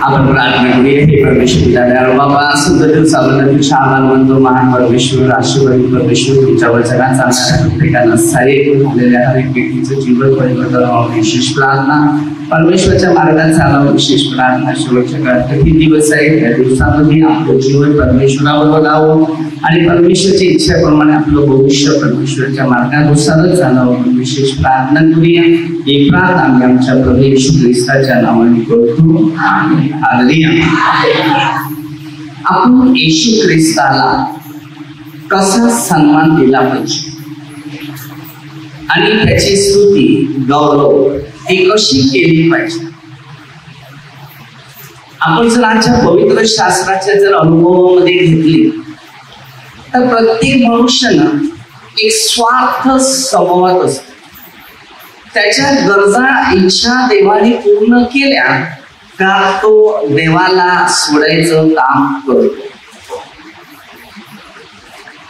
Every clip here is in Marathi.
आपण प्रार्थना करूया. हे परमेश्वर पिता बाबा, सुंदर दिवसाबद्दल तुझा आभार मानतो. महान परमेश्वर, आशीर्वादी परमेश्वर, तुमच्या वचनात सांगणाऱ्या प्रत्येकाला सहाय्य झालेल्या हर एक व्यक्तीचं जीवन परिवर्तन व्हावं, विशेष प्रार्थना. परमेश्वरच्या मार्गात चालावं, विशेष प्रार्थना. शेवटच्या काळात किती दिवस आहेत, त्या दिवसामध्ये आपलं जीवन परमेश्वराबरोबर लावं आणि परमेश्वरची इच्छेप्रमाणे आपलं भविष्य परमेश्वरच्या मार्गानुसारच चालावं, विशेष प्रार्थना करूया. ही प्रार्थना आम्ही आमच्या प्रभू येशू ख्रिस्ताच्या नावाने करतो. हालेलुया. आपण येशू ख्रिस्ताला कसा सन्मान दिला पाहिजे आणि त्याची स्तुती गौरव हे कशी केली पाहिजे. आपण जर आजच्या पवित्र शास्त्राच्या जर अनुभवामध्ये घेतली तर प्रत्येक मनुष्यानं एक स्वार्थ स्वभावात असतो. त्याच्या गरजा इच्छा देवाने पूर्ण केल्या का तो देवाला सोडायचं काम करतो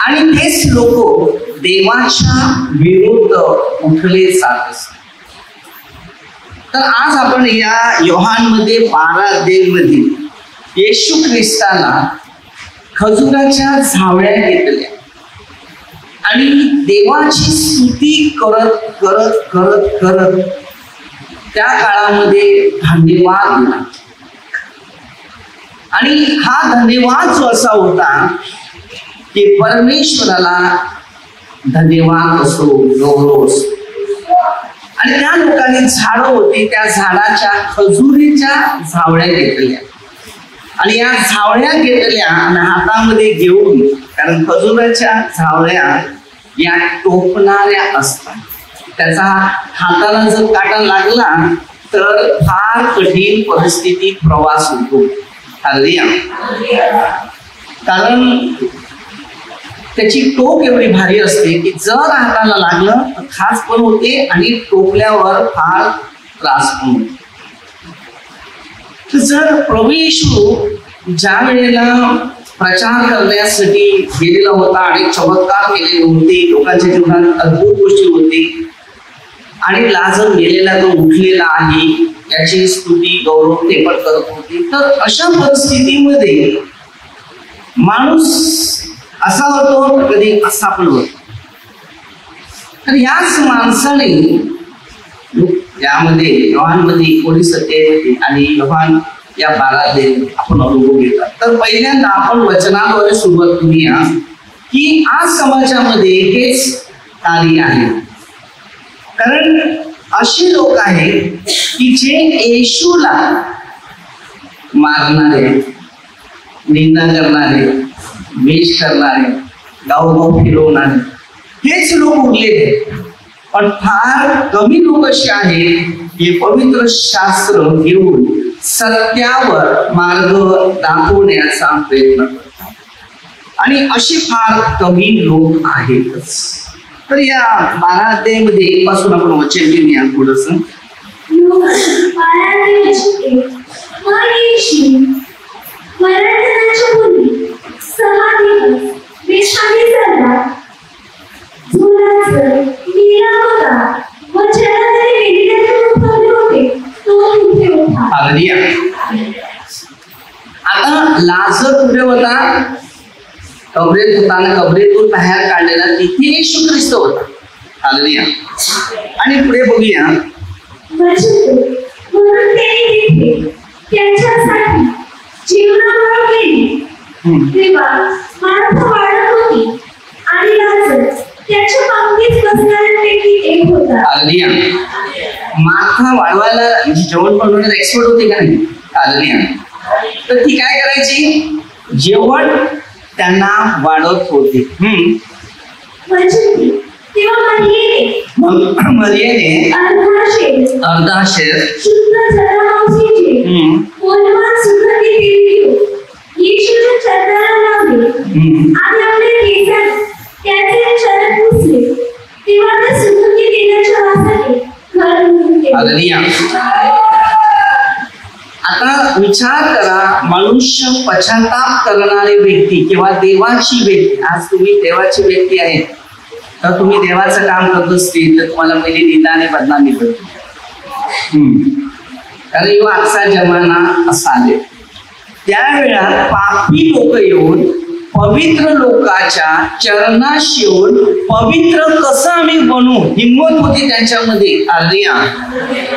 आणि तेच लोक देवाच्या विरुद्ध उठले जात असतात. तर आज आपण या योहानमध्ये 12 अध्यायामध्ये येशू ख्रिस्ताला खजुराच्या झावळ्या घेतल्या आणि देवाची स्तुती करत करत करत करत त्या काळामध्ये धन्यवाद दिला. आणि हा धन्यवाद जो असा होता की परमेश्वराला धन्यवाद असो, गौरव असो. आणि त्या लोकांनी झाडं होती, त्या झाडाच्या खजुरीच्या झावळ्या घेतल्या आणि या झावळ्या घेतल्या आणि हातामध्ये घेऊन, कारण खजुराच्या झावळ्या या टोपणाऱ्या असतात, त्याचा हाताला जर काटा लागला तर फार कठीण परिस्थितीत प्रवास होतो. कारण त्याची टोक एवढी भारी असते की जर हाताला लागलं तर खास पण होते आणि टोकल्यावर फार त्रास पण होतो. जर प्रभू येशू ज्या वेळेला प्रचार करण्यासाठी गेलेला होता आणि चमत्कार केलेले होते, लोकांच्या जीवनात अद्भुत गोष्टी होती आणि लाजर गेलेला तो उठलेला आहे याची स्तुती गौरव ते पण करत होते. तर अशा परिस्थितीमध्ये माणूस असा होतो, कधी असा पण होतो. तर याच माणसाने यामध्ये योहानमध्ये 19 अध्यायामध्ये आणि योहान या 12 अध्यायात आपण अनुभव घेतात. तर पहिल्यांदा आपण वचनाद्वारे सुरुवात करूया की आज समाजामध्ये हेच कार्य आहे. कारण असे लोक आहेत की जे येशूला मारणारे, निंदा करणारे, वेश करणारे, गावोगाव फिरवणारे हेच लोक उरलेले. पण फार कमी लोक असे आहेत की पवित्र शास्त्र घेऊन सत्यावर मार्ग दाखवण्याचा प्रयत्न करतात आणि असे फार कमी लोक आहेतच. तर या 12 अध्यायामध्ये 1 पासून आपण वचन घेऊया थोडस. आता लाजर कुठे होता? कबरेत होता आणि कबरेतून बाहेर काढलेला तिथे येशू ख्रिस्त होता. हालेलुया. आणि पुढे बघूया. माथा वाढवायला जेवण बनवण्यात एक्सपर्ट होते का नाही? हालेलुया. तर ती काय करायची? जेवण त्यांना वाढत होते. मरियेने अर्धा शेर आता विचार करा, मनुष्य पश्चाताप करणारे व्यक्ती किंवा देवाची व्यक्ती, आज तुम्ही देवाची व्यक्ती आहे तर तुम्ही देवाचं काम करत असतील तर तुम्हाला पहिली निंदा आणि बदनामी करतो. कारण यो आजचा जमाना असा आले. त्यावेळा पापी लोक येऊन पवित्र लोकांच्या चरणाशी येऊन पवित्र कसं आम्ही बनू हिंमत होती त्यांच्यामध्ये.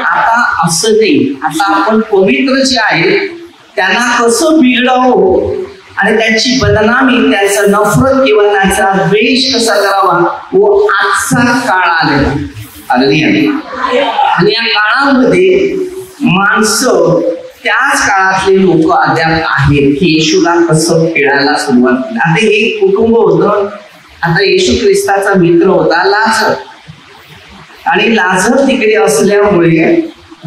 आता असं नाही. आता आपण पवित्र जे आहे त्यांना कसं बिघडावं आणि त्यांची बदनामी, त्यांचा नफरत किंवा त्यांचा द्वेष कसा करावा व आजचा काळ आलेला. आणि या काळामध्ये माणसं त्याच काळातले लोक अद्याप आहेत की येशूला कसं खेळायला सुरुवात केली. आता एक कुटुंब होतं. आता येशू ख्रिस्ताचा मित्र होता लाजर. आणि लाजर तिकडे असल्यामुळे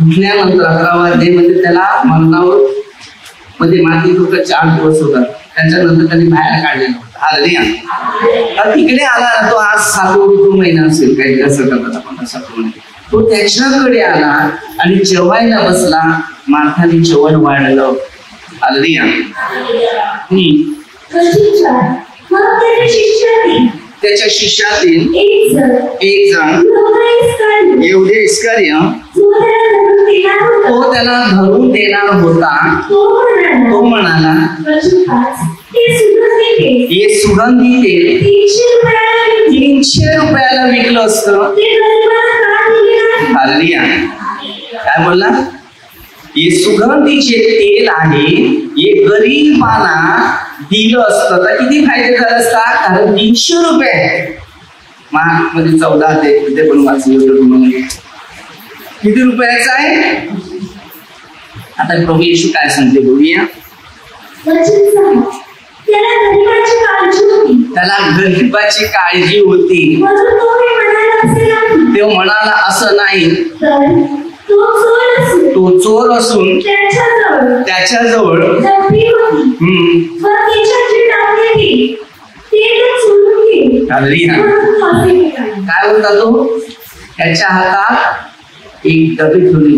उठल्यानंतर 11व्या अध्यायामध्ये त्याला मरणावर मध्ये माती लोक 4 दिवस होतात. त्याच्यानंतर त्यांनी बाहेर काढलेलं होतं. तिकडे आला तो आज 7वा ऋतू महिना असेल काही असं करतात आपण असं करून. तो त्याच्याकडे आला आणि जेवायला बसला. मार्थाने जेवण वाढलं. त्याच्या शिष्यातील एक जण एवढे इस्करिय तो त्याला धरून देणार होता. तो म्हणाला हे सुगंधी तेल 300 रुपयाला विकलं असतं. काय बोलला? हे सुगंधीचे तेल आहे, हे गरीबांना दिलं असतं तर किती फायदे झाले असता. कारण 300 रुपये महाग मध्ये 14 ते पण वाचलं किती रुपयाचं आहे. आता प्रभू येशू काय सांगते बघूया. त्याला गरीबाची काळजी होती. तो म्हणाला असं नाही. तो चोर असून त्याच्याजवळ काय बोलता तो. त्याच्या हातात एक डबी ठेवली,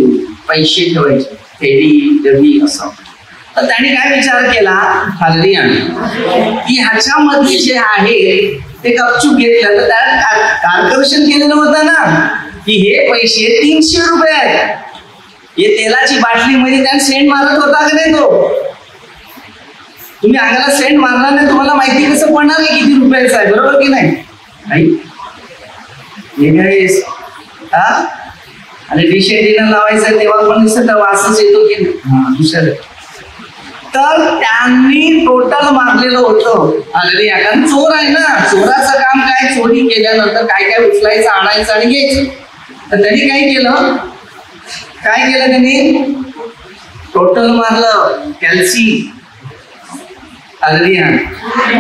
पैसे ठेवायचे, थैली डबी असं. तर त्याने काय विचार केला की ह्याच्यामध्ये जे आहे ते गपचूप घेतलं. तर त्याला आकर्षण केलेलं होतं ना की हे पैसे 300 रुपये आहेत. हे तेलाची बाटली मध्ये त्याने सेंट मारत होता का नाही. तो तुम्ही अंगाला सेंट मारला नाही, तुम्हाला माहिती कसं पडणार आहे किती रुपयाचं आहे. बरोबर की नाही. आणि डिशेंटीनं लावायचं तेव्हा पण दिसत वासच येतो की दुसरं. तर त्यांनी टोटल मारलेलं होतं. कारण चोर आहे ना, चोराचं काम काय, चोरी केल्यानंतर काय काय उचलायचं, आणायचं आणि घ्यायचं. तर त्यांनी काय केलं त्यांनी टोटल मारलं. कॅल्सी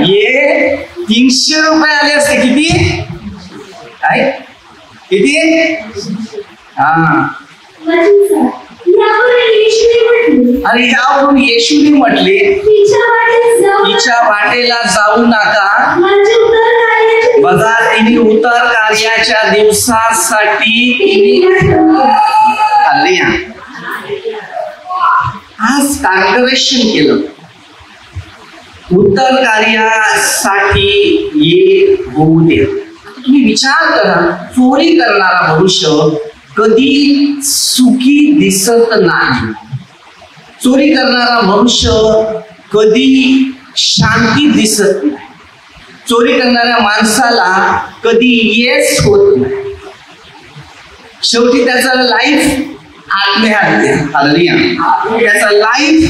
ये 300 रुपये आले असते. किती काय किती आणि यावरून येशूने म्हटले तिच्या वाटेला जाऊ नका. बघा तिने उतर कार्याच्या दिवसासाठी आज कार्पोरेशन केलं. उत्तर कार्यासाठी ये होऊ दे. तुम्ही विचार करा, चोरी करणारा मनुष्य कधी सुखी दिसत नाही. चोरी करणारा मनुष्य कधी शांती दिसत नाही. चोरी करणाऱ्या माणसाला कधी येस होत नाही. शेवटी त्याचा लाईफ आत्महत्या, त्याचा लाईफ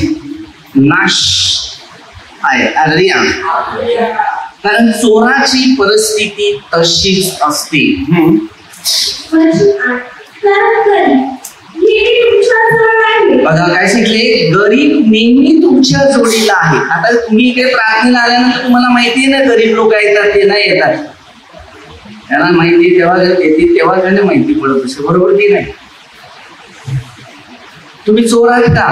नाश आहे. कारण चोराची परिस्थिती तशीच असते. बघा काय सांगितले, गरीब नेहमी तुमच्या जोडीला आहे. आता तुम्ही इकडे प्रार्थनेला आल्यानंतर तुम्हाला माहिती आहे ना, गरीब लोक येतात ते नाही येतात. त्यांना माहिती तेव्हा येते तेव्हा त्यांना माहिती पडत असे. बरोबर की नाही. तुम्ही चोर आहेत का?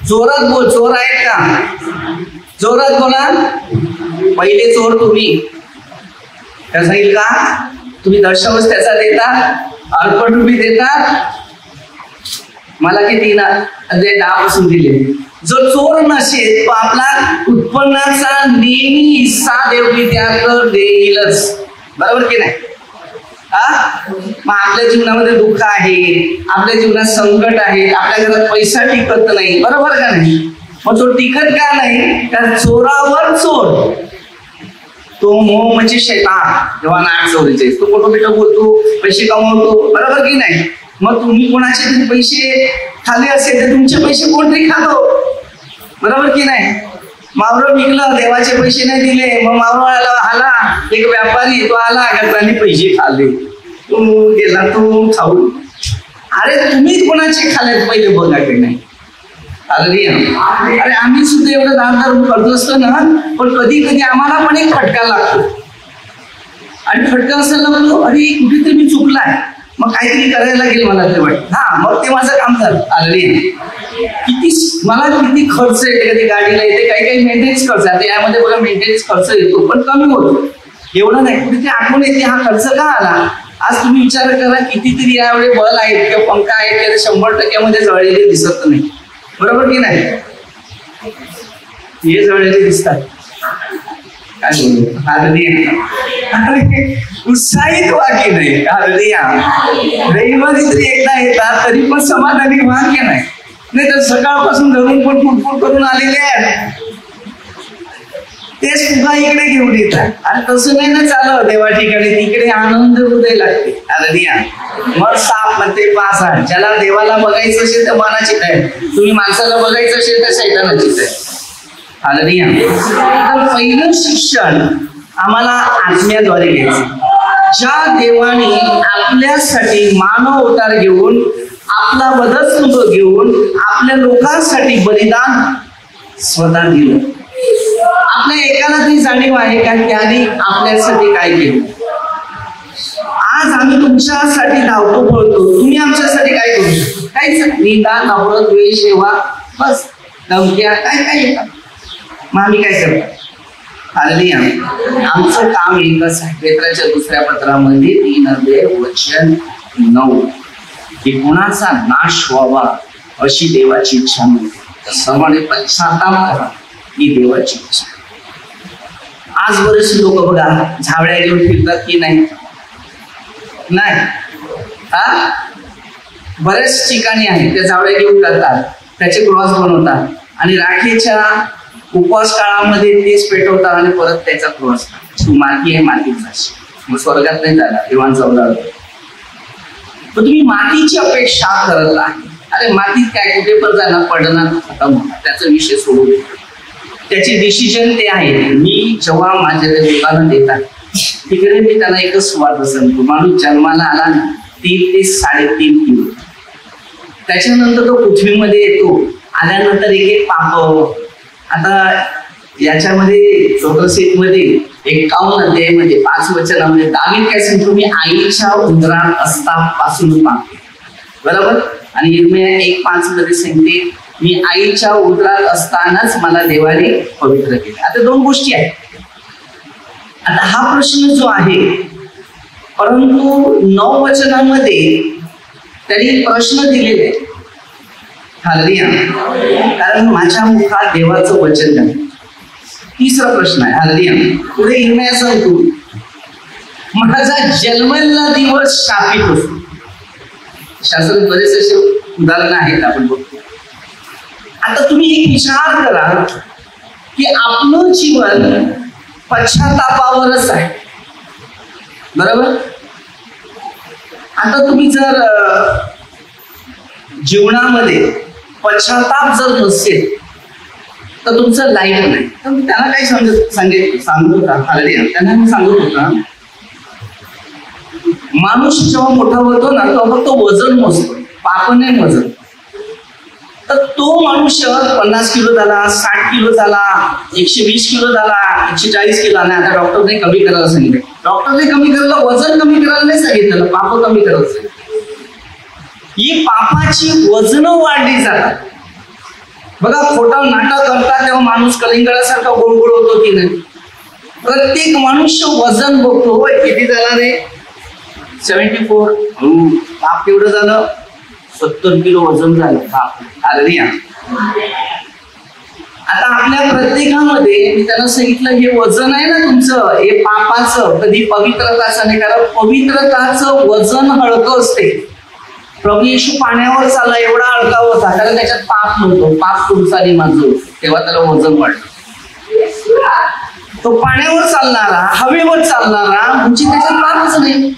जोरात बोल, चोर आहेत का? जोरात बोला. पहिले चोर तुम्ही. त्या सांगितलं का तुम्ही दर्शवच त्याचा देता, अर्पण रुपये देतात. मला किती ना 10 दिले. जो चोर नसेल तो आपला उत्पन्नाचा नेहमी हिस्सा देवकी त्याकडे देईलच. बरोबर की नाही. मग आपल्या जीवनामध्ये दुःख आहे, आपल्या जीवनात संकट आहे, आपल्या घरात पैसा टिकत नाही, बरोबर का नाही? मग तो टिकत का नाही? त्या चोरावर चोर, तो मोह म्हणजे शैतान, जेव्हा नाक चोरीचे तो मोठं मोठं बोलतो, पैसे कमवतो, बरोबर की नाही? मग तुम्ही कोणाचे तरी पैसे खाल्ले असेल तर तुमचे पैसे कोणतरी खातो, बरोबर की नाही? मावळं विकलं, देवाचे पैसे नाही दिले, मग मावळाला आला एक व्यापारी, तो आला गटाने पैसे खाल्ले, तो गेला तो खाऊ. अरे तुम्ही कोणाचे खाल्लेत पहिले बघा की नाही? अरे आम्ही सुद्धा एवढं दान करतो असतो ना, पण कधी कधी आम्हाला पण एक फटका लागतो, आणि फटका असा लागतो अरे कुठेतरी मी चुकलाय, मग काहीतरी करायला लागेल मला ते वाटतं. मग ते माझं काम झालं. किती मला किती खर्च येते, कधी गाडीला येते, काही मेंटेनन्स खर्च आहे, यामध्ये बघा मेंटेनन्स खर्च येतो पण कमी होतो, एवढा नाही. कुठे आठवण येते हा खर्च का आला. आज तुम्ही विचार करा कितीतरी यावेळी बल आहेत किंवा पंखा आहेत ते 100% जळलेले दिसत नाही, बरोबर की नाही? हे जळलेले दिसतात. काय बोलतो उत्साहित व्हा की नाही? रविवारी जरी एकदा येतात तरी पण समाधानी व्हा की नाही? नाही तर सकाळपासून धरून पण फुटफुट करून आलेले आहेत, तेच तुला इकडे घेऊन येतात. आणि तसं नाही ना चालत देवा ठिकाणी, तिकडे आनंद हृदय लागते. मग साप म्हणते पाच हात. ज्याला देवाला बघायचं असेल तर मनाची काय, तुम्ही माणसाला बघायचं असेल तर शैतानाची काय. तर पहिलं शिक्षण आम्हाला आत्म्याद्वारे घ्यायचं. ज्या देवाने आपल्यासाठी मानव अवतार घेऊन, आपला वधस्तुभ घेऊन, आपल्या लोकांसाठी बलिदान स्वतः दिलं. आपल्या एकाला ती जाणीव आहे का त्याने आपल्यासाठी काय केलं. आज आम्ही तुमच्यासाठी धावतो पळतो, तुम्ही आमच्यासाठी काय करू शकतो? काहीच निदान नवरत वेळ सेवा बस, धमक्या काय काय येतात. मग आम्ही काय करतो? आमचं काम एकच आहे. पेत्राच्या दुसऱ्या पत्रामध्ये 3:9 की कुणाचा नाश व्हावा अशी देवाची इच्छा नाही, तसं पश्चाताप करा ही देवाची इच्छा. आज बरेचसे लोक बघा झावळ्या घेऊन फिरतात की नाही? बऱ्याच ठिकाणी आहेत त्या झावळ्या घेऊन करतात, त्याचे क्रॉस बनवतात आणि राखेच्या उपवास काळामध्ये तेच पेटवतात आणि परत त्याचा क्रॉस. तू माती आहे, मातीत जाशील, मग स्वर्गात नाही जाणार, देवान जवळ. पण तुम्ही मातीची अपेक्षा करत आहे. अरे मातीत काय, कुठे पण जाणार, पडणार, खतम होणार, त्याचा विषय सोडू. त्याचे डिसिजन ते आहे. मी जेव्हा माझ्या लोकांना देतात तिकडे मी त्यांना एकच वाद सांगतो, माणूस जन्माला आला ना 3 ते 3.5 किलो, त्याच्यानंतर तो पृथ्वीमध्ये येतो, आल्यानंतर एक पाप. आता याच्यामध्ये मध्ये 51 अध्यायामध्ये 5 वचनामध्ये दावीद काय सांगतो, मी आईच्या उदरात असतापासून पाप, बरोबर. आणि यिर्मया 1:5 मध्ये सांगते, मी आईच्या उदरात असतानाच मला देवाने पवित्र केले. आता 2 गोष्टी आहेत. आता हा प्रश्न जो आहे, परंतु 9 वचनांमध्ये त्यांनी प्रश्न दिलेले आहे. कारण माझ्या मुखात देवाचं वचन आहे. 3रा प्रश्न आहे. हालेलुया. पुढे यिर्मया सांगतो, माझा जन्मलेला दिवस शापित असतो. शास्त्रात बरेच असे उदाहरण आहेत आपण बघतो. आता तुम्ही एक विचार करा की आपलं जीवन पश्चातापावरच आहे, बरोबर. आता तुम्ही जर जीवनामध्ये पश्चाताप जर नसेल तर तुमचं लाईफ नाही. तर मी त्यांना काय सांगत होता, त्यांना मी सांगत होता, माणूस जेव्हा मोठा होतो ना तेव्हा तो वजन मोजतो, पाप नाही मोजत. तर तो मनुष्य 50 किलो झाला, 60 किलो झाला, 120 किलो झाला, 140 किलो झाला. आता डॉक्टरने कमी करायला सांगितलं. डॉक्टरने कमी करायला, वजन कमी करायला नाही सांगितलं, पाप कमी करायला सांगितलं. ही पापाची वजन वाढली जातात. बघा खोटा नाटक करतात तेव्हा माणूस कलिंगडासारखा गोल गोल होतो की नाही. प्रत्येक मनुष्य वजन बघतो, होय किती झाला रे, 74. पाप केवढं झालं, 70 किलो वजन झालं. पाप. हालेलुया. आता आपल्या प्रत्येकामध्ये मी त्यांना सांगितलं, हे वजन आहे ना तुमचं, हे पापाचं, कधी पवित्रताचं नाही, कारण पवित्रताचं वजन हलकं असते. प्रभू येशू पाण्यावर चालला, एवढा हलका होता कारण त्याच्यात पाप नव्हतं. पाप तुमचा आणि माझं, तेव्हा त्याला वजन वाढलं. तो पाण्यावर चालणारा, हवेवर चालणारा म्हणजे त्याच्यात पापच नाही.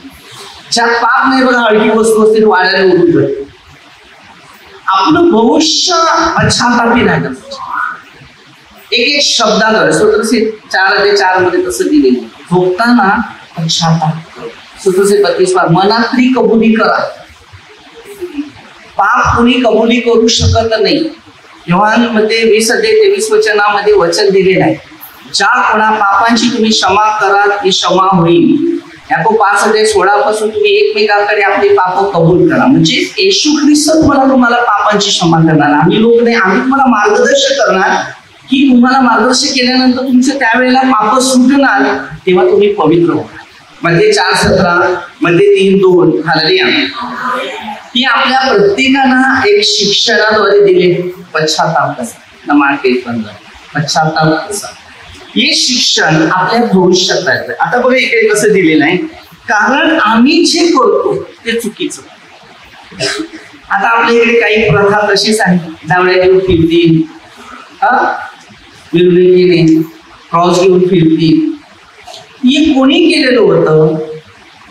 ज्यात पाप नाही बघा, हलकी वस्तू असते वाढायला उडून जाते. आपलं भविष्य पश्चातापी राहिलं. एक एक शब्दावर 4:4 मध्ये तसं दिलेलं, झोपताना पश्चाताप. 32 मनातली कबुली करा. पाप कुणी कबुली करू शकत नाही. योहानमध्ये 20:23 वचनामध्ये वचन दिलेलं आहे, ज्या कोणा पापांची तुम्ही क्षमा कराल ती क्षमा होईल. याकोब 5:16 पासून तुम्ही एकमेकांकडे आपली पाप कबूल करा. म्हणजे येशू ख्रिस्त तुम्हाला पापांची क्षमा करणार. आम्ही लोक नाही, आम्ही तुम्हाला मार्गदर्शन करणार की तुम्हाला मार्गदर्शन केल्यानंतर तुमचं त्यावेळेला पाप सुटणार, तेव्हा तुम्ही पवित्र होणार. मध्ये 4:17 मध्ये 3:2 हालेलुया. ही आपल्या प्रत्येकाला एक शिक्षणाद्वारे दिले. पश्चाताप कसा, मार्क 1:15 पश्चाताप कसा, हे शिक्षण आपल्या भविष्यात राहतं. आता बघा इकडे कसं दिलेलं आहे, कारण आम्ही जे करतो ते चुकीचं. आता आपल्या इकडे काही प्रथा तशीच आहे, डावळ्या घेऊन फिरतील, मिरवणुकीने क्रॉस घेऊन फिरतील. हे कोणी केलेलं होतं?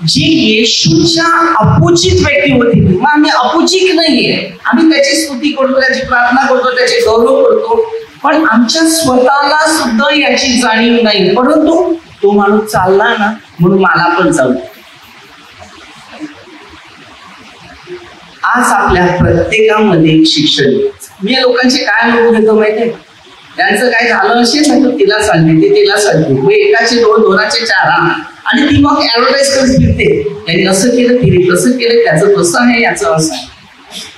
जी येशूच्या अपोजिट व्यक्ती होती. मग आम्ही अपोजिट नाहीये, आम्ही त्याची स्तुती करतो, त्याची प्रार्थना करतो, त्याचे गौरव करतो, पण आमच्या स्वतःला सुद्धा याची जाणीव नाही. परंतु तो माणूस चालला ना म्हणून मला पण चालतो. आज आपल्या प्रत्येकामध्ये शिक्षण. मी लोकांचे काय अनुभव घेतो माहितीये, त्यांचं काय झालं असेल ना तर तिला सांगते, ते तिला सांगते, मग एकाचे 2, 2चे 4 आणि ती मग ऍडव्हर्टाईज करत फिरते, त्यांनी असं केलं, तिने तसं केलं, त्याचं तसं आहे, याचं असं आहे.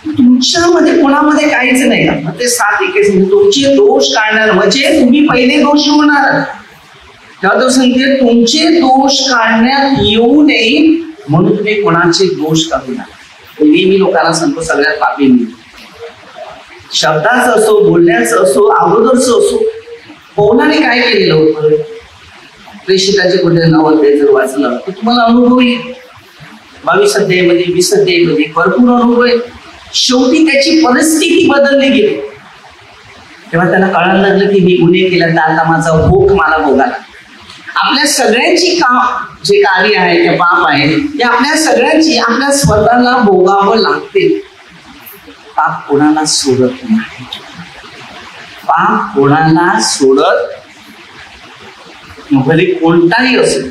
तुमच्यामध्ये कोणामध्ये काहीच नाही ना. ते 7:21 तुमचे दोष काढणार म्हणजे तुम्ही पहिले दोषी होणार. तेव्हा तो सांगते तुमचे दोष काढण्यात येऊ नये म्हणून तुम्ही कोणाचे दोष काढू नका. मी लोकांना सांगतो, सगळ्यात पापी मी. शब्दाचं असो, बोलण्याचं असो, अगोदरचं असो, पौलाने काय केलेलं होतं? प्रेषिताचे कुठे 9 अध्याय जर वाचलं तर तुम्हाला अनुभव येईल. 22 अध्यायामध्ये 20 अध्यायामध्ये भरपूर अनुभव आहे. शेवटी त्याची परिस्थिती बदलली गेली. तेव्हा त्याला कळायला लागलं की मी गुन्हे केला तर आता माझा भोग मला भोगाला. आपल्या सगळ्यांची जे कार्य आहे, ते पाप आहे, ते आपल्या सगळ्यांची आपल्या स्वतःला भोगावं लागते. पाप कोणाला सोडत नाही. पाप कोणाला सोडत, भले कोणताही असेल.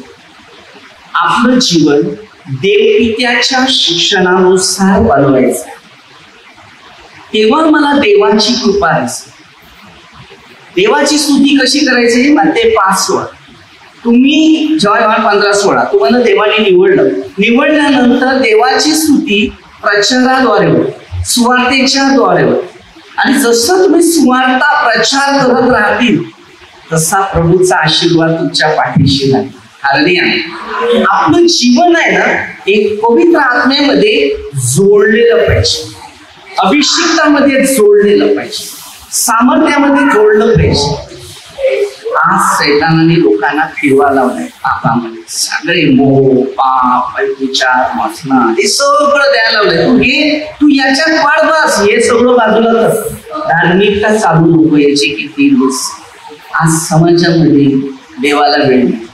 आपलं जीवन देवपित्याच्या शिक्षणानुसार बनवायचं, तेव्हा मला देवाची कृपा दिसते. देवाची स्तुती कशी करायची? मध्ये 5:16 तुम्ही जेव्हा 15:16 तुम्हाला देवाने निवडल्यानंतर देवाची स्तुती प्रचाराद्वारे होते, सुवार्तेच्या द्वारे होते. आणि जसं तुम्ही सुवार्ता प्रचार करत राहतील तसा प्रभूचा आशीर्वाद तुमच्या पाठीशी लागेल. हालेलुया. आपलं जीवन आहे ना, एक पवित्र आत्मेमध्ये जोडलेलं पाहिजे, अभिषेकामध्ये जोडलेलं पाहिजे, सामर्थ्यामध्ये जोडलं पाहिजे. आज सैतानाने लोकांना फिरवा लावलाय पापामध्ये. सगळे मोह, पाप, विचार, वासना, हे सगळं द्यायला लावलंय. तू याच्यात वाढ बस, हे सगळं बाजूला कर. धार्मिकता चालू नको याची किती दिवस. आज समाजामध्ये देवाला वेळ नाही.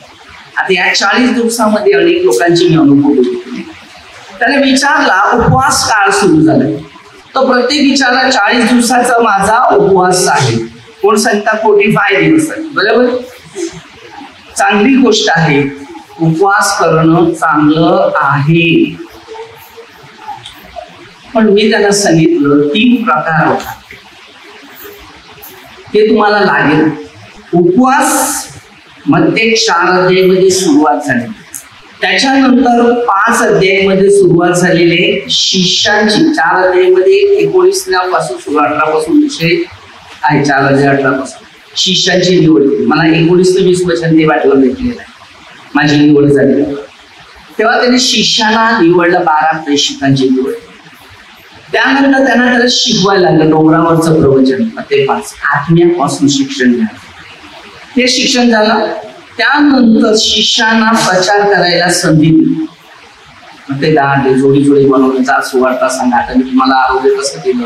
आता या 40 दिवसामध्ये अनेक लोकांची मी अनुभव बघितले. त्याने विचारला, उपवास काळ सुरू झालाय, तर प्रत्येक विचारला 40 दिवसाचा माझा उपवास आहे. कोण सांगता 45 दिवस आहे. बरोबर, चांगली गोष्ट आहे, उपवास करणं चांगलं आहे. पण मी त्यांना सांगितलं 3 प्रकार होता, ते तुम्हाला लागेल. उपवास मध्ये 4 अध्यायामध्ये सुरुवात झाली, त्याच्यानंतर 5 अध्यायामध्ये सुरुवात झालेले शिष्यांची. 4 अध्यायामध्ये 19 पासून 18 पासून विषय आहे. 4 अध्याय 18 पासून शिष्यांची निवड. मला 19 ते 20 वचन ते वाटलं भेटलेलं आहे. माझी निवड झाली तेव्हा त्यांनी शिष्यांना निवडलं, 12 प्रेषितांची निवड. त्यानंतर त्याला शिकवायला लागलं डोंगरावरचं प्रवचन. ते 5 आत्म्यापासून शिक्षण झालं. हे शिक्षण झालं. त्यानंतर शिष्यांना प्रचार करायला संधी दिली. ते जोडी जोडी बनवून जा, सुवार्ता सांगा, आता मी तुम्हाला आरोग्य कसं दिलं,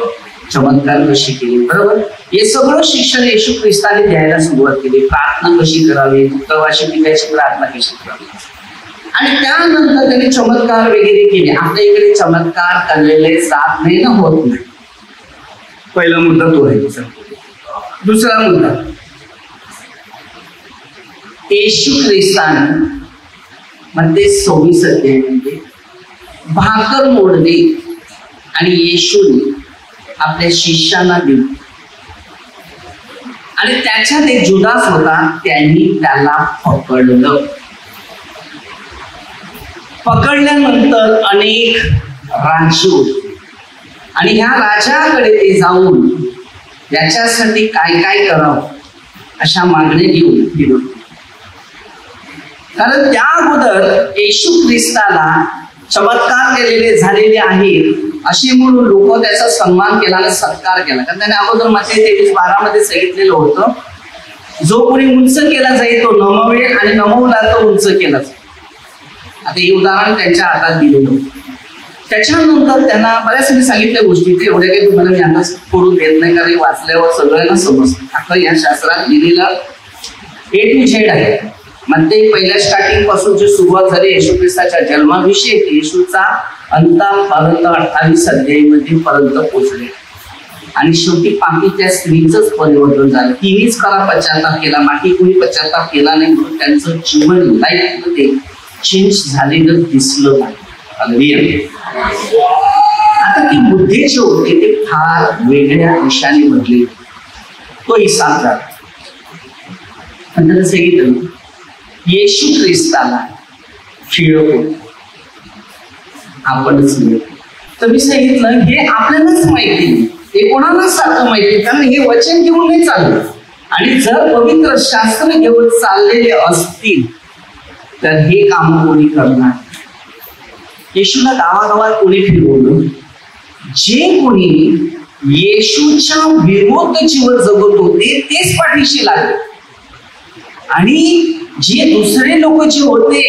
चमत्कार कशी केली, बरोबर. हे सगळं शिक्षण येशू ख्रिस्ताने द्यायला सुरुवात केली. प्रार्थना कशी करावी, उत्तरवाशी पिकायची प्रार्थना कशी करावी, आणि त्यानंतर त्याने चमत्कार वगैरे केले. आपल्या इकडे चमत्कार करलेले जात नाही ना, होत नाही. पहिला मुद्दा तो आहे. दुसरा मुद्दा, येशू ख्रिस्ताने मध्ये 26 अध्यायामध्ये भाकर मोडली आणि येशूने आपल्या शिष्यांना दिली, आणि त्याच्यात एक जुदास होता, त्यांनी त्याला पकडलं. पकडल्यानंतर अनेक राज्य होते, आणि ह्या राजाकडे ते जाऊन याच्यासाठी काय काय करावं अशा मागण्या घेऊन गेलो. कारण त्या अगोदर येशू ख्रिस्ताला चमत्कार केलेले झालेले आहेत असे म्हणून लोक त्याचा सन्मान केला आणि सत्कार केला. कारण त्याने अगोदर मत्ती 23:12 मध्ये सांगितलेलं होतं, जो कोणी उंच केला जाईल तो नमवेल, आणि नमवला तो उंच केला जाईल. आता हे उदाहरण त्यांच्या हातात दिलेलं होतं. त्याच्यानंतर त्यांना बऱ्याच मी सांगितल्या गोष्टी, ते एवढ्या काही तुम्हाला मी आता करून देत नाही, कारण वाचल्यावर सगळ्यांना समजतं. आता या शास्त्रात लिहिलेलं A to Z आहे. मध्ये पहिल्या स्टार्टिंग पासून जी सुरुवात झाली येशू ख्रिस्ताच्या जन्माभिषेक येशूचा अंतापर्यंत 28 अध्यायामध्ये पर्यंत पोहोचले, आणि शेवटी पापी त्या स्त्रीचंच परिवर्तन झालं. तिनेच खरा पश्चाताप केला, बाकी कोणी पश्चाताप केला नाही, म्हणून त्यांचं जीवन लाईफ मध्ये चेंज झालेलं दिसलं नाही. आता ती बुद्धी जे होते ते फार वेगळ्या दिशाने बदलले. तो हिसाब झाला. नंतर सांगितलं येशू ख्रिस्ताला फिरवतो आपणच मिळतो. तर मी सांगितलं हे आपल्यालाच माहिती नाही, हे कोणालाच सारखं माहिती, कारण हे वचन घेऊन नाही चाललं. आणि जर पवित्र शास्त्र घेऊन चाललेले असतील तर हे काम कोणी करणार? येशूला गावागावात कोणी फिरवलं? जे कोणी येशूच्या विरुद्ध जीवन जगत होते तेच पाठीशी लागले, आणि जे दुसरे लोक जे होते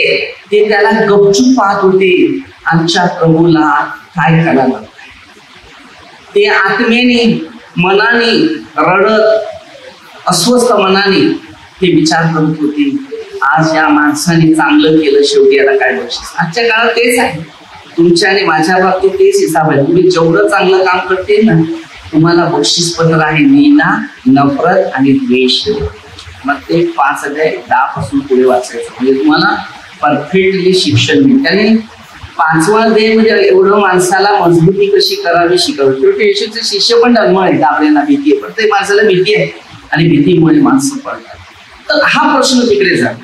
ते त्याला गपचूप पाहत होते. आमच्या प्रभूला काय करायला? ते आत्मेने मनाने रडत, अस्वस्थ मनाने ते विचार करत होते, आज या माणसाने चांगलं केलं, शेवटी याला काय बक्षीस? आजच्या काळात तेच आहे. तुमच्या आणि माझ्या बाबतीत तेच हिसाब आहे. तुम्ही जेवढं चांगलं काम करते ना, तुम्हाला बक्षीसपत्र आहे, नीना, नफरत आणि द्वेष. मग ते 5 अध्याय 10 पासून पुढे वाचायचं, म्हणजे तुम्हाला परफेक्टली शिक्षण मिळते. आणि 5व्या अध्यायामध्ये एवढं माणसाला मजबूती कशी करावी शिकवलं. शेवटी येशूचे शिष्य पण धर्म आहेत, आपल्याला भीती आहे, प्रत्येक माणसाला भीती आहे, आणि भीतीमुळे माणसं पडतात. तर हा प्रश्न तिकडे झाला.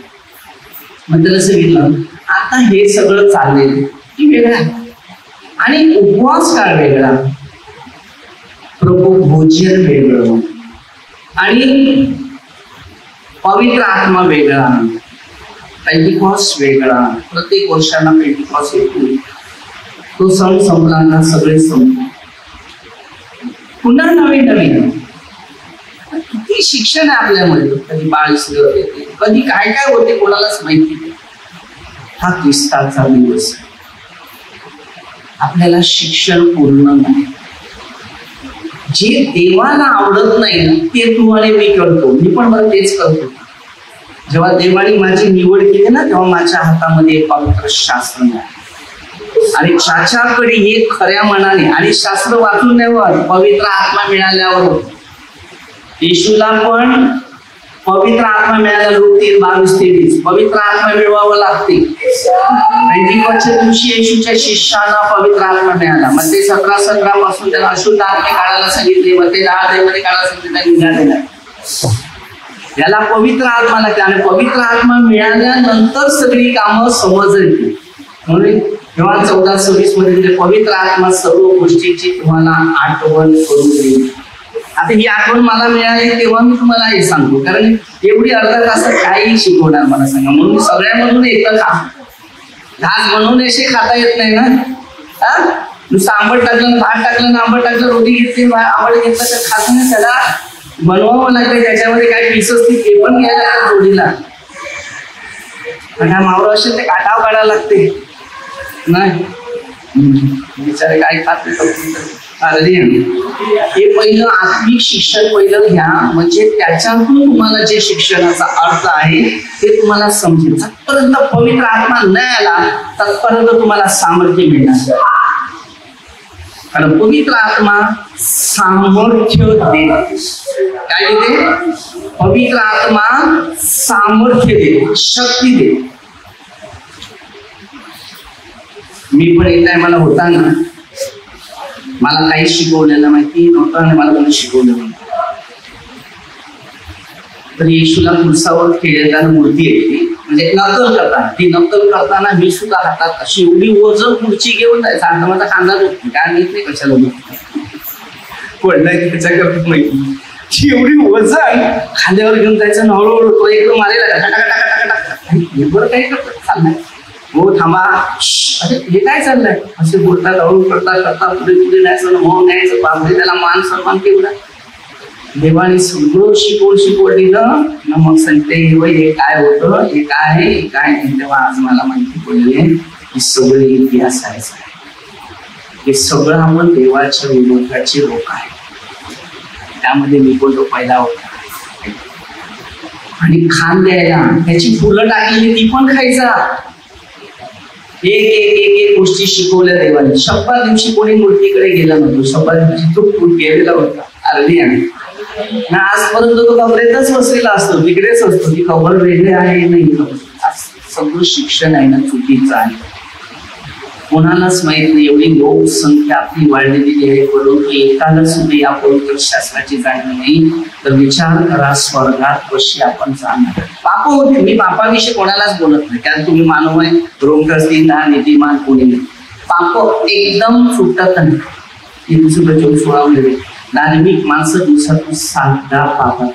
मग त्याला सांगितलं आता हे सगळं चाललेलं की वेगळा, आणि उपवास काळ वेगळा, प्रभू भोजन वेगळं, आणि पवित्र आत्मा वेगळा, पेंटिकॉस्ट वेगळा. प्रत्येक वर्षाला पेंटिकॉस्ट येतो, तो सण संपला ना सगळे संपले, पुन्हा नवीन नवीन. किती शिक्षण आहे आपल्यामध्ये. कधी बाळीस येते, कधी काय काय होते कोणालाच माहिती नाही. हा ख्रिस्ताचा दिवस. आपल्याला शिक्षण पूर्ण नाही. जे देवाला आवडत नाही ते तू आणि मी करतो. मी पण मला तेच करतो. जेव्हा देवाने माझी निवड केली ना, तेव्हा माझ्या हातामध्ये एक पवित्र शास्त्र आहे, आणि ज्याच्याकडे हे खऱ्या मनाने, आणि शास्त्र वाचून द्यावं, पवित्र आत्मा मिळाल्यावर. येशूला पण पवित्र आत्मा मिळाल्या. लोक 3:22-23 पवित्र आत्मा मिळवावं लागते. पेंटिकॉस्टच्या दिवशी येशूच्या शिष्यांना पवित्र आत्मा मिळाला. मग ते 17 पासून त्याला अशुद्ध आत्मे काढायला सांगितले, मग ते 10 मध्ये काढायला सांगितले, निघालेला. याला पवित्र आत्मा लागते, आणि पवित्र आत्मा मिळाल्यानंतर सगळी कामं समजली. म्हणून तेव्हा 14:26 मध्ये पवित्र आत्मा सर्व गोष्टीची तुम्हाला आठवण करून देईल. आता ही आठवण मला मिळाली तेव्हा मी तुम्हाला हे सांगतो, कारण एवढी अर्धा तासात काही शिकवणार मला सांगा. म्हणून सगळ्यामधून एकच घास बनवून असे खाता येत नाही ना. नुसतं आंबट टाकलं, भात टाकलं, आंबट टाकलं, रोटी घेतली, आंबट घेतलं तर खात नाही. त्याला बनवावं लागतं, त्याच्यामध्ये काय पीस असतील ते पण घ्यायला लागतात जोडीला. आणि मावळं असेल ते काटाव काढायला लागते नाही. बिचारे काय खात हे पहिलं आत्मिक शिक्षण पहिलं घ्या, म्हणजे त्याच्यातून तुम्हाला जे शिक्षणाचा अर्थ आहे ते तुम्हाला समजेल. तत्पर्यंत पवित्र आत्मा न आला तत्पर्यंत तुम्हाला सामर्थ्य मिळणार. कारण पवित्र आत्मा सामर्थ्य देते. काय देते? पवित्र आत्मा सामर्थ्य देते, शक्ती देते. मी पण एक टायमाला होता ना, मला काही शिकवलेलं माहिती नव्हतं आणि मला कोणी शिकवलं नव्हतं. तर येशूला पुरुषावर खेळताना मूर्ती येते, म्हणजे नकल करताना. ती नकल करताना मी सुद्धा हातात अशी एवढी वजन खुर्ची घेऊन जायचं. आता माझा खांदा होती काय माहित नाही कशाला पडलाय त्याच्याकरता माहिती. एवढी वजन खांद्यावर घेऊन जायचं, हळूहळू तो एकदम मारेला बरं काही करतात चाललंय. हो थांबा, अरे हे काय चाललंय असे बोलतात, हळू करता करता पुढे पुढे न्यायचं, हो न्यायचं, बापरे त्याला मान सन्मान केवढा. देवाने सगळं शिकवून दिलं ना. मग सांगते हे काय होतं, हे काय आहे, हे काय नाही. तेव्हा आज मला माहिती पडले की सगळे इतिहास आहे. हे सगळं आपण देवाच्या विरोधाचे लोक आहे. त्यामध्ये मी पण तो पहिला होता. आणि खान द्यायला त्याची फुलं टाकलेली ती पण खायचा. एक एक एक एक गोष्टी शिकवल्या देवाने. शब्दा दिवशी कोणी मूर्तीकडे गेला नव्हतो. शब्दा दिवशी तो फूट गेलेला होता अर्धी. आणि आजपर्यंत तो कबरेतच बसलेला असतो, तिकडेच असतो. ती कबर वेगळे आहे नाही. सगळं शिक्षण आहे ना चुकीचं आहे. कोणालाच माहित नाही. एवढी लोकसंख्या आपली वाढलेली आहे, परंतु एकाला सुद्धा या पवित्र शास्त्राची जाणीव नाही. तर विचार करा स्वर्गात कशी आपण जाणार. पाप होते, मी पापाविषयी कोणालाच बोलत नाही, कारण तुम्ही मानव आहे, रोगग्रस्तीन नीतिमान कोणी नाही. पाप एकदम सुटत नाही. धार्मिक माणसं दिवसातून 7दा पापात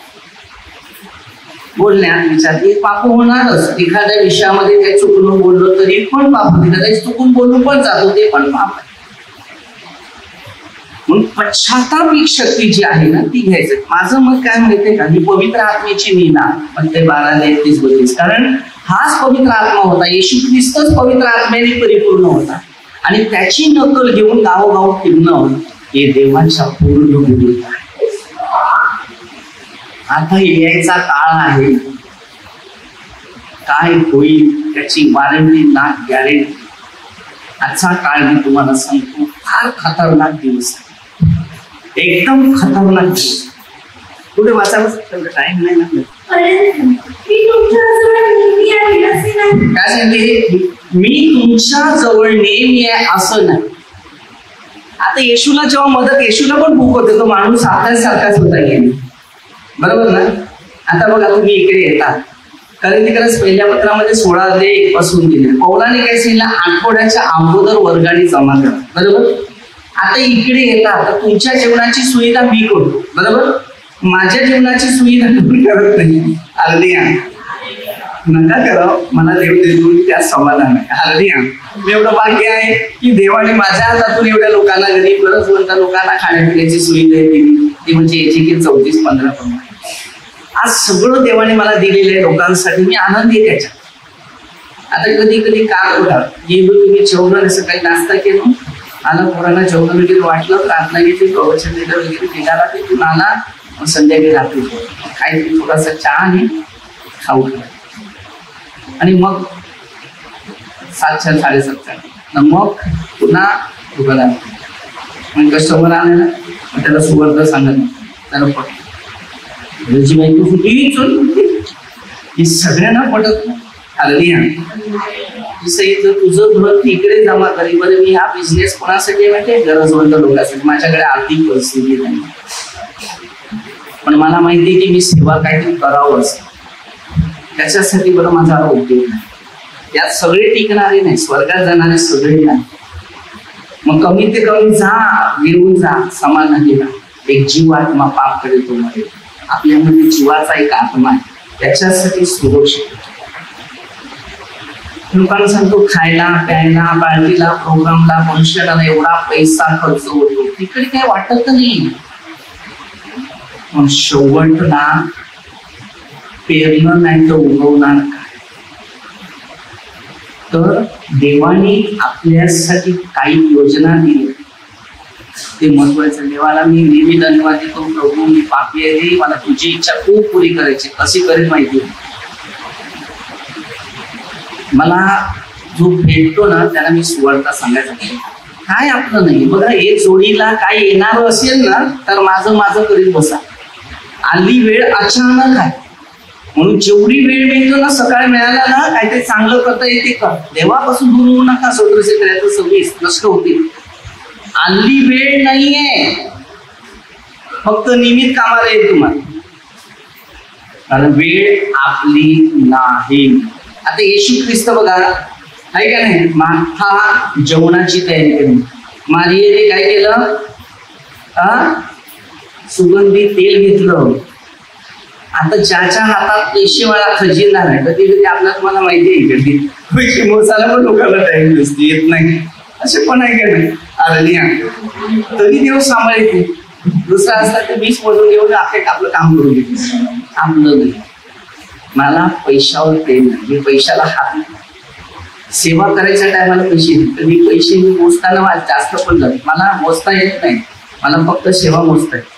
बोलण्यात विचार पाप होणारच. एखाद्या विषयामध्ये काही चुकून बोललो तरी पण पाप होते, कदाचित चुकून बोलून पण जातो ते पण पाप आहे. म्हणून पश्चाताप ही शक्ती जी आहे ना ती घ्यायचं. माझं मत काय माहितीये का, मी पवित्र आत्मेची मीना म्हणते 12:31-32. कारण हाच पवित्र आत्मा होता. येशू ख्रिस्तच पवित्र आत्म्याने परिपूर्ण होता आणि त्याची नकल घेऊन गावोगाव फिरणं हे देवाच्या पूर्ण विरुद्ध आहे. आता यायचा काळ आहे, काय होईल त्याची वॉरंटी ना गॅरंटी. आजचा काळ मी तुम्हाला सांगतो फार खतरनाक दिवस आहे, एकदम खतरनाक दिवस. पुढे वाचायला टाइम नाही ना. काय सांगते, मी तुमच्या जवळ नेहमी आहे असं नाही. आता येशूला जेव्हा मदत, येशूला पण भूक होते, तो माणूस आपल्यासारखाच होता गेला, बरोबर ना. आता बघा तुम्ही इकडे येतात, कारण पहिल्या पत्रामध्ये 16 पासून दिले. पौलाने काय सांगितलं, आठवड्याच्या अगोदर वर्गाने जमा करा, बरोबर. आता इकडे येतात तर तुमच्या जेवणाची सुविधा मी करतो, बरोबर. माझ्या जेवणाची सुविधा तुम्ही करत नाही. अर्धी नका करा, मला देव देतो त्या समाधान आहे. अर्धी मी एवढं भाग्य आहे की देवाने माझ्या हातातून एवढ्या लोकांना, गरीब गरजवंत लोकांना खाण्यापिण्याची सुविधा दिली. ती म्हणजे याची की 34-15 आज सगळं देवाने मला दिलेलं आहे लोकांसाठी. मी आनंदी आहे त्याच्यात. आता कधी कधी काय होतात, गेलो तुम्ही जेवण असं काही नाश्ता केलं, आला पोरांना जेवण वगैरे वाटलं, प्रार्थना घेतली, प्रवचन दिलं वगैरे, निघाला तिथून आला, मग संध्याकाळी रात्री काहीतरी थोडासा चहा आणि खाऊ आणि मग 7-7:30 मग पुन्हा दुकानात मग कस्टमर आले ना, मग त्याला सुगंध सांगत त्याला पटत. त्याची बायको ही सगळ्यांना पटत नाही. तुझं घर तिकडे जमा करी, बरं मी हा बिझनेस कोणासाठी माहिती, गरजवंत लोकांसाठी. माझ्याकडे आर्थिक परिस्थिती नाही, पण मला माहिती की मी सेवा काहीतरी करावं असं, त्याच्यासाठी बरं माझा उद्योग नाही. यात सगळे टिकणारे नाही, स्वर्गात जाणारे सगळे नाही. मग कमी ते कमी जा, घेऊन जा, समाधानी राहा. एक जीव आत्मा पाप करेल तो मरेल. आपल्यामध्ये जीवाचा एक आत्मा आहे, त्याच्यासाठी सुरक्षित. लोकांना सांगतो खायला प्यायला पार्टीला प्रोग्रामला फंक्शनला एवढा पैसा खर्च होतो, तिकडे काही वाटत नाही. पण शेवटला पेरणं नाही तर उगवणार काय. तर देवाने आपल्यासाठी काही योजना दिली, ते महत्वाचं. देवाला मी नेहमी धन्यवाद देतो, प्रभू मी पापी आहे, मला तुझी इच्छा खूप पुरी करायची. कशी करेल माहिती, मला जो भेटतो ना त्याला मी सुवार्ता सांगायचं काय आपलं नाही. बघा एक जोडीला काय येणार असेल ना तर माझं करीत बसा. आली वेळ अचानक आहे म्हणून जेवढी वेळ मिळतो ना सकाळी मिळाला ना काहीतरी चांगलं करता येते का, देवापासून दूर होऊ नका. 17:26 नष्ट होतील. आली वेळ नाहीये, फक्त निमित्त कामाला येईल तुम्हाला, कारण वेळ आपली नाही. आता येशू ख्रिस्त बघा आहे का नाही, माथा जेवणाची तयारी केली. मारियेने काय केलं, सुगंधी तेल घेतलं. आता ज्याच्या हातात पैसेवाळा खजिना आहे, कधी कधी आपल्याला तुम्हाला माहिती आहे कधी पैसे मोजायला पण लोकांना टाइम नसते, येत नाही असे पण आहे का नाही. अरे तरी देव सांभाळते. दुसरा असला तर 20 मोजून घेऊन आपलं काम करून घेते. आपलं नाही. मला पैशावर प्रेम नाही, मी पैशाला हात सेवा करायच्या टायमाला पैसे मी पैसे मोजताना जास्त पण जाते. मला मोजता येत नाही, मला फक्त सेवा मोजता येते.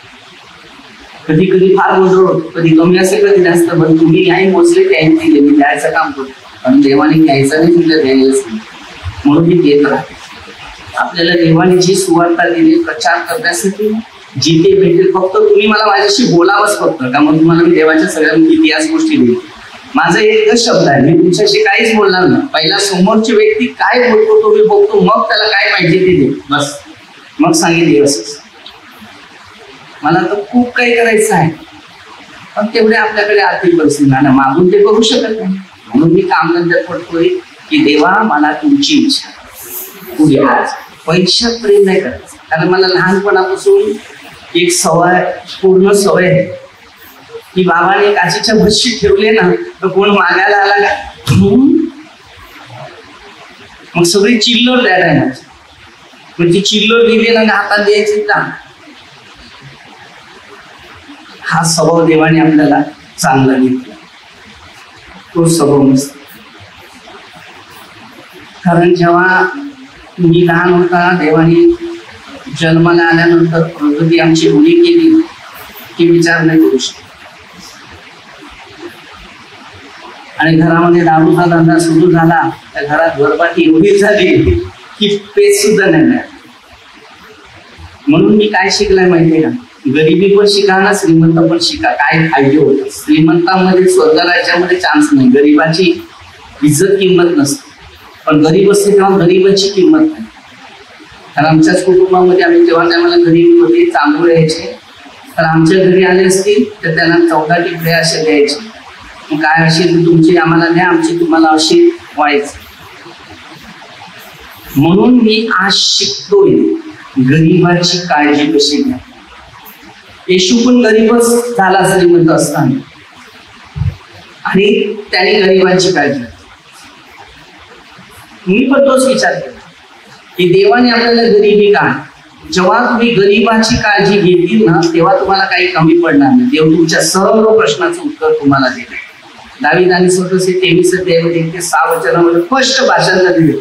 कधी कधी फार गोंधळ होतो, कधी कमी असेल कधी जास्त, पण तुम्ही काही मोजले त्यांनी दिले, मी द्यायचं काम करतो. पण देवाने घ्यायचं नाही, तुला द्यायलाच नाही, म्हणून मी देत राहते. आपल्याला देवाने जी सुवार्ता दिली प्रचार करण्यासाठी जिथे भेटेल, फक्त तुम्ही मला माझ्याशी बोलावंच फक्त, का मग तुम्हाला मी देवाच्या सगळ्या इतिहास गोष्टी देईल. माझा एकच शब्द आहे, मी तुमच्याशी काहीच बोलणार नाही. पहिला समोरची व्यक्ती काय बोलतो तो मी बघतो, मग त्याला काय पाहिजे ते दे, बस. मग सांगितले असंच. मला तर खूप काही करायचं आहे, पण तेवढे आपल्याकडे आर्थिक परिस्थिती नाही, मागून ते करू शकत नाही. म्हणून मी कामधंद्यात पडतोय की देवा मला तुमची इच्छा पुढे करायचं. पैशात प्रेम नाही करायचं, कारण मला लहानपणापासून एक सवय, पूर्ण सवय आहे की बाबाने काचीच्या भशी ठेवले ना तर कोण मागायला आला का मग सगळी चिल्लर द्या टायमाची, मग ती चिल्लर दिली ना हातात द्यायची का. हा स्वभाव देवाने आपल्याला चांगला घेतला, तो स्वभाव नसतो. कारण जेव्हा मी लहान होता, देवाने जन्माला आल्यानंतर प्रगती आमची उडी केली की विचार नाही करू शकत. आणि घरामध्ये दारूचा धंदा सुरू झाला, त्या घरात गरबाटी एवढी झाली की पेच सुद्धा नाही मिळाला. म्हणून मी काय शिकलाय माहितीये का, गरिबी पण शिका ना श्रीमंत पण शिका. काय फायदे होतात, श्रीमंतामध्ये स्वर्ग राज्यामध्ये चान्स नाही, गरीबाची इज्जत किंमत नसते. पण गरीब असते तेव्हा गरीबाची किंमत नाही. कारण आमच्याच कुटुंबामध्ये आम्ही जेव्हा त्याला गरीब होते, चांगले यायचे, तर आमच्या घरी आले असतील तर त्यांना 14 टिपडे असे द्यायचे. काय असेल तुमची आम्हाला द्या, आमची तुम्हाला अशी व्हायचं. म्हणून मी आज शिकतोय गरीबाची काळजी कशी घ्या. येशू पण गरीबच झाला श्रीमंत असताना, आणि त्याने गरीबांची काळजी. मी पण तोच विचार केला की देवाने आपल्याला गरिबी का, जेव्हा तुम्ही गरीबाची काळजी घेतील ना तेव्हा तुम्हाला काही कमी पडणार नाही. देव तुमच्या सर्व प्रश्नाचं उत्तर तुम्हाला देईल. दाविदाने 23:6 वचनामध्ये स्पष्ट भाषण दिले,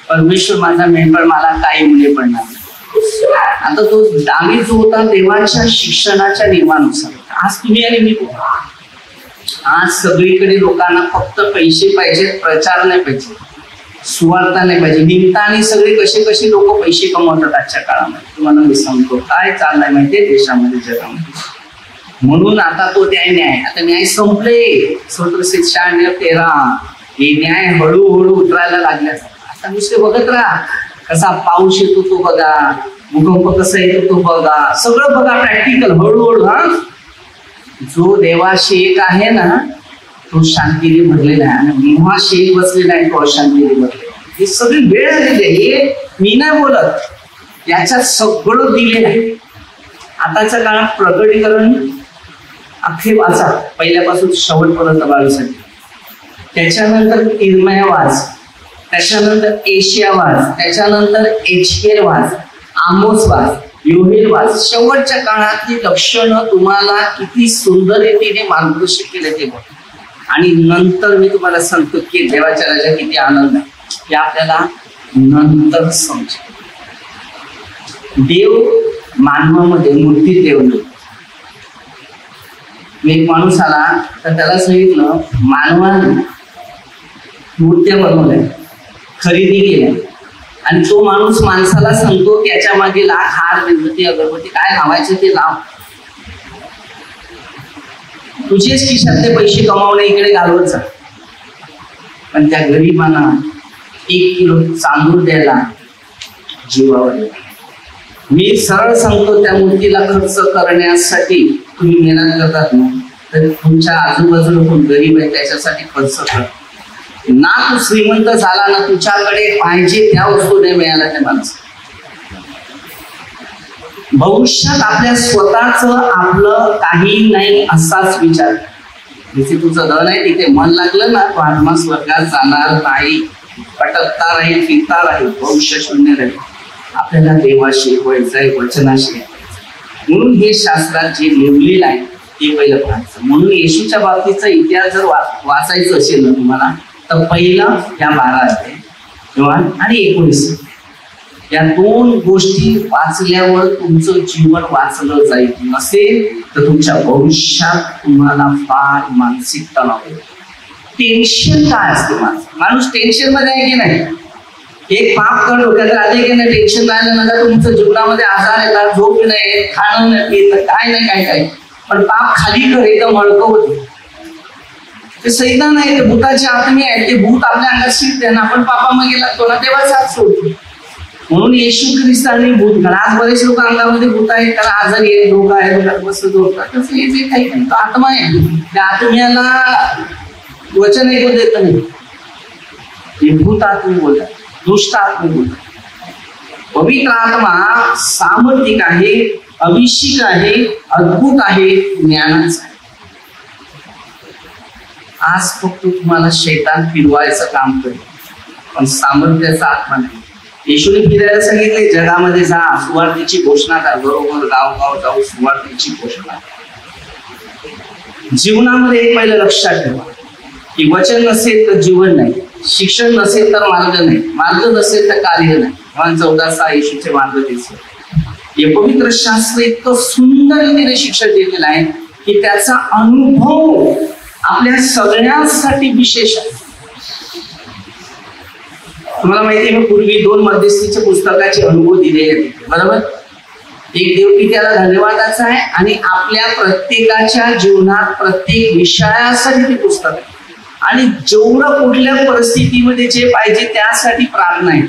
परमेश्वर माझा मेंढपाळ, मला काही मुले पडणार नाही. आता तो दावीद जो होता देवाच्या शिक्षणाच्या नियमानुसार. आज तुम्ही आणि मी, आज सगळीकडे लोकांना फक्त पैसे पाहिजेत, प्रचार नाही पाहिजे, सुवार्ता नाही पाहिजे. निमित्ताने सगळे कसे कसे लोक पैसे कमवतात आजच्या काळामध्ये. तुम्हाला मी सांगतो काय चाललंय माहितीये देशामध्ये, जगामध्ये. म्हणून आता तो न्याय, आता न्याय संपले. 13 हे न्याय हळूहळू उतरायला लागल्या. आता नुसते बघत राहा, कसा पाऊस येतो तो बघा, भूकंप कसा येतो तो बघा, सगळं बघा प्रॅक्टिकल हळूहळू. हा जो देवाशी एक आहे ना तो शांतीने भरलेला आहे, आणि मोहाशी एक बसलेला आहे तो अशांतीने भरलेला. ही सगळी वेळ आलेली आहे, हे मी नाही बोलत, याच्यात सगळं दिलेलं आहे. आताच्या काळात प्रकटीकरण अख्खे वाचा, पहिल्यापासून शेवटपर्यंत 22. त्याच्यानंतर इर्मया वाच, त्याच्यानंतर एशिया वाच, त्याच्यानंतर एचकेल वाच, आमोस वाच, योहेल वाच. शेवटच्या काळातली लक्षणं तुम्हाला किती सुंदर रीतीने मार्गदर्शन केले ते बघ. आणि नंतर मी तुम्हाला सांगतो की देवाच्या राजा किती आनंद आहे हे आपल्याला नंतर समजेल. देव मानवामध्ये मूर्ती देव नाही. एक माणूस आला तर त्याला सांगितलं मानवाने मूर्त्या बनवल्या, खरेदी केल्या, आणि तो माणूस माणसाला सांगतो त्याच्या मागे लाख हार मेणबत्ती अगरबत्ती काय लावायचं ते लाव. तुझेच खिशातले पैसे कमावणे इकडे घालवत जा, पण त्या गरिबांना 1 किलो तांदूळ द्यायला जीवावर. मी सरळ सांगतो त्या मूर्तीला खर्च करण्यासाठी तुम्ही मेहनत करतात ना, तर तुमच्या आजूबाजूला कोण गरीब आहे त्याच्यासाठी खर्च कर ना. तू श्रीमंत झाला ना, तुझ्याकडे पाहिजे त्या वस्तू नाही मिळाल्या त्या माणसं. भविष्यात आपल्या स्वतःच आपलं काही नाही असाच विचार. जिथे तुझं धन आहे तिथे मन लागलं ना, तो आत्मा स्वर्गात जाणार नाही, पटकता राहील, फिरता राहील, भविष्य शून्य राहील. आपल्याला देवाशी व्हायचंय, वचनाशी. म्हणून हे शास्त्रात जे लिहिलेलं आहे ते पहिलं पाहायचं. म्हणून येशूच्या बाबतीचा इतिहास जर वाचायचं असेल ना तुम्हाला, तर पहिलं या 12 आणि 19 या 2 गोष्टी वाचल्यावर तुमचं जीवन वाचलं जाईल. नसेल तर तुमच्या भविष्यात तुम्हाला फार मानसिक तणाव येईल. टेन्शन काय असते माणूस टेन्शन मध्ये आहे की नाही. एक पाप कर डोक्यात राहते की नाही, टेन्शन राहिल्यानंतर तुमच्या जीवनामध्ये आजार येतात, झोप नाही, खाणं नाही, काय नाही काय काय. पण पाप खाली कर एकदम हळकं होते. ते सैतान आहे, ते भूताची आत्मी आहे, ते भूत आपल्या अंगात शिरते ना, आपण पापामध्ये लागतो ना, तेव्हाच हात सोडतो. म्हणून येशू ख्रिस्तांनी भूत, आज बरेच लोक अंगामध्ये भूत आहेत कारण आजारी आहे, धोका आहे, बसत होतात. तसं हे जे काही तो आत्मा आहे, त्या आत्म्याला वचन ऐकू देत नाही. हे भूत आत्मे बोलतात, दुष्ट आत्मे बोलतात. पवित्र आत्मा सामर्थ्यिक आहे, अभिषेक आहे, अद्भुत आहे, ज्ञानाचा आहे. आज फक्त तुम्हाला शैतान फिरवायचं काम करेल, पण सामर्थ्याचा आत्मा नाही. येशूने फिरायला सांगितले, जगामध्ये जा, सुवार्तेची घोषणा करा, बरोबर गावगाव जाऊ सुवार्तेची घोषणा. जीवनामध्ये एक पहिलं लक्षात ठेवा की वचन नसेल तर जीवन नाही, शिक्षण नसेल तर मार्ग नाही, मार्ग नसेल तर कार्य नाही. 14:6 येशूचे मार्ग दिसले. हे पवित्र शास्त्र इतकं सुंदर रीतीने शिक्षण दिलेलं आहे की त्याचा अनुभव आपल्या सगळ्यांसाठी विशेष आहे. तुम्हाला माहिती आहे, मी पूर्वी 2 मध्यस्थीच्या पुस्तकाचे अनुभव दिलेले आहेत, बरोबर. एक देवपित्याला धन्यवादाचा आहे आणि आपल्या प्रत्येकाच्या जीवनात प्रत्येक विषयासाठी ते पुस्तक आहे. आणि जेवढं कुठल्या परिस्थितीमध्ये जे पाहिजे त्यासाठी प्रार्थना आहे,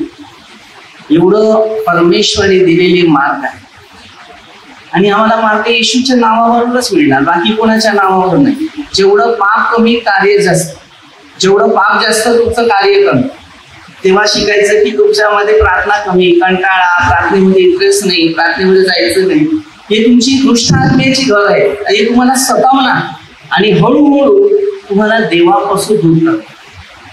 एवढं परमेश्वराने दिलेले मार्ग आहे. आणि आम्हाला मार्ग येशूच्या नावावरूनच मिळणार, बाकी कोणाच्या नावावर नाही. जेवढं पाप कमी कार्य जास्त, जेवढं पाप जास्त तुमचं कार्य कमी. तेव्हा शिकायचं की तुमच्यामध्ये प्रार्थना कमी, कंटाळा, प्रार्थनेमध्ये इंटरेस्ट नाही, प्रार्थनेमध्ये जायचं नाही. हे तुमची दुष्ट आत्म्याची घर आहे. हे तुम्हाला सतावणार आणि हळूहळू तुम्हाला देवापासून दूर करणार.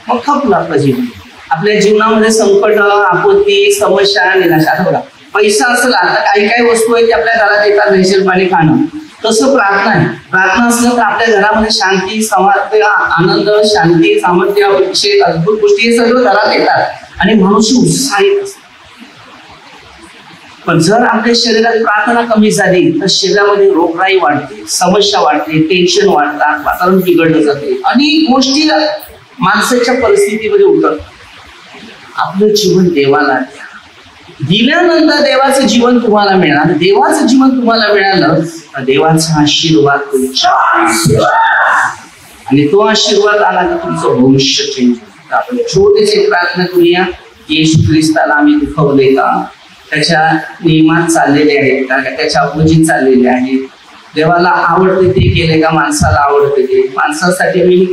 मग खपलं आपलं जीवन. आपल्या जीवनामध्ये संकट, आपत्ती, समस्या, निराशा. आता बघा, पैसा असला तर काही काही वस्तू आहेत की आपल्या घरात येतात, नैसर्गिक पाणी खाणं. तसं प्रार्थना आहे. प्रार्थना असलं तर आपल्या घरामध्ये शांती, सामर्थ्य, आनंद, शांती, सामर्थ्य, अभिषेक, अद्भुत गोष्टी हे सगळं घरात येतात आणि मनुष्य उत्साहित असतो. पण जर आपल्या शरीरात प्रार्थना कमी झाली तर शरीरामध्ये रोगराई वाढते, समस्या वाढते, टेन्शन वाढतात, वातावरण बिघडलं जाते, अनेक गोष्टी माणसाच्या परिस्थितीमध्ये उतरतात. आपलं जीवन देवाला द्या. दिल्यानंतर देवाचं जीवन तुम्हाला मिळणार. देवाचं जीवन तुम्हाला मिळालं तर देवाचा आशीर्वाद तुमच्या आणि तो आशीर्वाद आला की तुमचं भविष्य चेंज होतं. आपण छोटेसे प्रार्थना करूया. येशू ख्रिस्ताला आम्ही दुखवले का? त्याच्या नियमात चाललेले आहेत का? त्याच्या अपोजिट चाललेले आहेत? देवाला आवडते ते केले का? माणसाला आवडते ते? माणसासाठी मी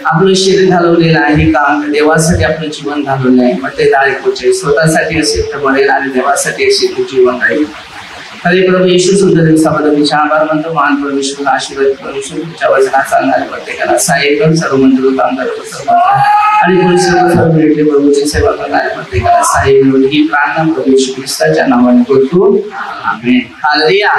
आपलं शरीर घालवलेलं आहे का? देवासाठी आपलं जीवन घालवलं आहे. मग ते दारिद्र्य स्वतःसाठी असेल तर मरेल आणि देवासाठी असेल तर जीवन राहील. हरे प्रभू येशू सुंदर दिवसाबद्दल तुझे आभार मानतो. महान परमेश्वर आशीर्वाद परमेश्वर तुझ्या वचनात चालणारे प्रत्येकाला सहाय्य कर. सर्व मंदिर कामदार आणि सर्व भेटले प्रभूची सेवा करणाऱ्या प्रत्येकाला सहाय्य मिळून ही प्रार्थना प्रभू येशू ख्रिस्ताच्या नावाने करतो. आमेन. हालेलुया.